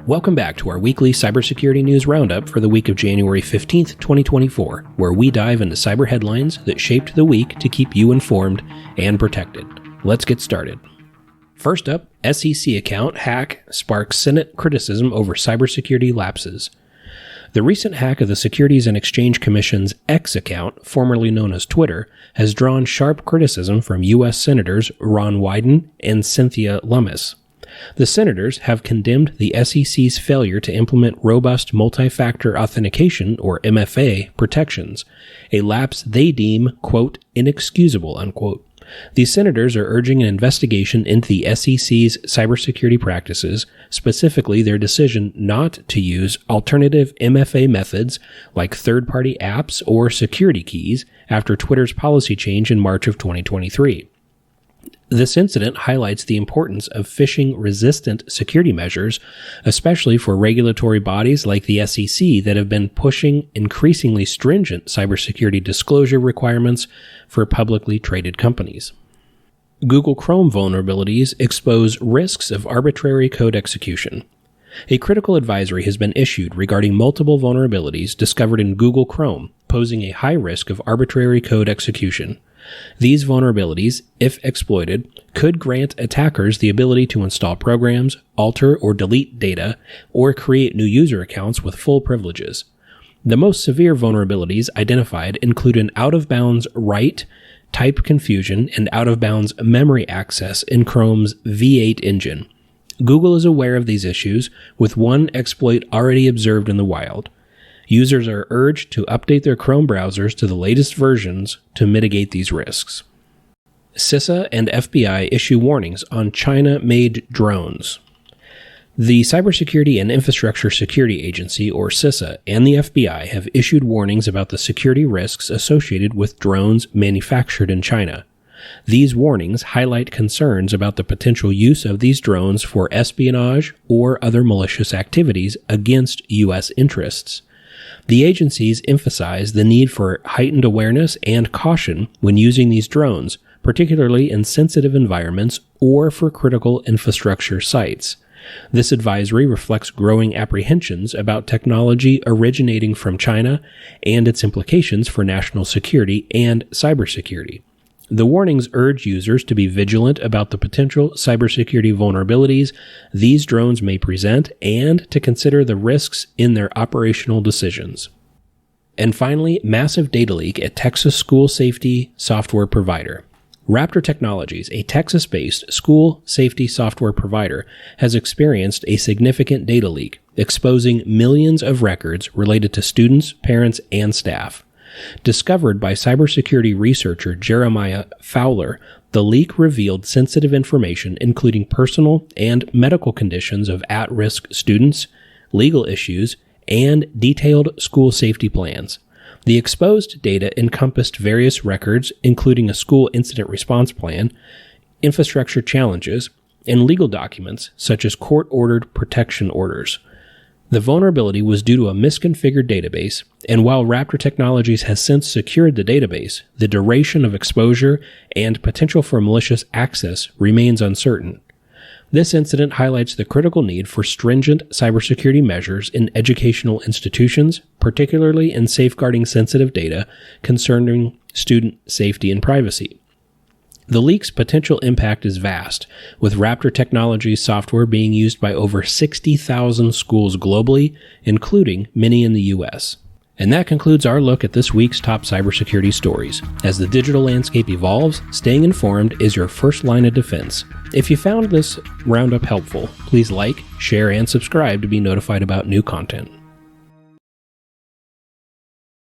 Welcome back to our weekly cybersecurity news roundup for the week of January 15th, 2024, where we dive into cyber headlines that shaped the week to keep you informed and protected. Let's get started. First up, SEC account hack sparks Senate criticism over cybersecurity lapses. The recent hack of the Securities and Exchange Commission's X account, formerly known as Twitter, has drawn sharp criticism from U.S. Senators Ron Wyden and Cynthia Lummis. The senators have condemned the SEC's failure to implement robust multifactor authentication, or MFA, protections, a lapse they deem, quote, inexcusable, unquote. These senators are urging an investigation into the SEC's cybersecurity practices, specifically their decision not to use alternative MFA methods like third-party apps or security keys after Twitter's policy change in March of 2023. This incident highlights the importance of phishing-resistant security measures, especially for regulatory bodies like the SEC that have been pushing increasingly stringent cybersecurity disclosure requirements for publicly traded companies. Google Chrome vulnerabilities expose risks of arbitrary code execution. A critical advisory has been issued regarding multiple vulnerabilities discovered in Google Chrome, posing a high risk of arbitrary code execution. These vulnerabilities, if exploited, could grant attackers the ability to install programs, alter or delete data, or create new user accounts with full privileges. The most severe vulnerabilities identified include an out-of-bounds write, type confusion, and out-of-bounds memory access in Chrome's V8 engine. Google is aware of these issues, with one exploit already observed in the wild. Users are urged to update their Chrome browsers to the latest versions to mitigate these risks. CISA and FBI issue warnings on China-made drones. The Cybersecurity and Infrastructure Security Agency, or CISA, and the FBI have issued warnings about the security risks associated with drones manufactured in China. These warnings highlight concerns about the potential use of these drones for espionage or other malicious activities against U.S. interests. The agencies emphasize the need for heightened awareness and caution when using these drones, particularly in sensitive environments or for critical infrastructure sites. This advisory reflects growing apprehensions about technology originating from China and its implications for national security and cybersecurity. The warnings urge users to be vigilant about the potential cybersecurity vulnerabilities these drones may present and to consider the risks in their operational decisions. And finally, massive data leak at Texas school safety software provider. Raptor Technologies, a Texas-based school safety software provider, has experienced a significant data leak, exposing millions of records related to students, parents, and staff. Discovered by cybersecurity researcher Jeremiah Fowler, the leak revealed sensitive information including personal and medical conditions of at-risk students, legal issues, and detailed school safety plans. The exposed data encompassed various records, including a school incident response plan, infrastructure challenges, and legal documents such as court-ordered protection orders. The vulnerability was due to a misconfigured database, and while Raptor Technologies has since secured the database, the duration of exposure and potential for malicious access remains uncertain. This incident highlights the critical need for stringent cybersecurity measures in educational institutions, particularly in safeguarding sensitive data concerning student safety and privacy. The leak's potential impact is vast, with Raptor Technologies software being used by over 60,000 schools globally, including many in the U.S. And that concludes our look at this week's top cybersecurity stories. As the digital landscape evolves, staying informed is your first line of defense. If you found this roundup helpful, please like, share, and subscribe to be notified about new content.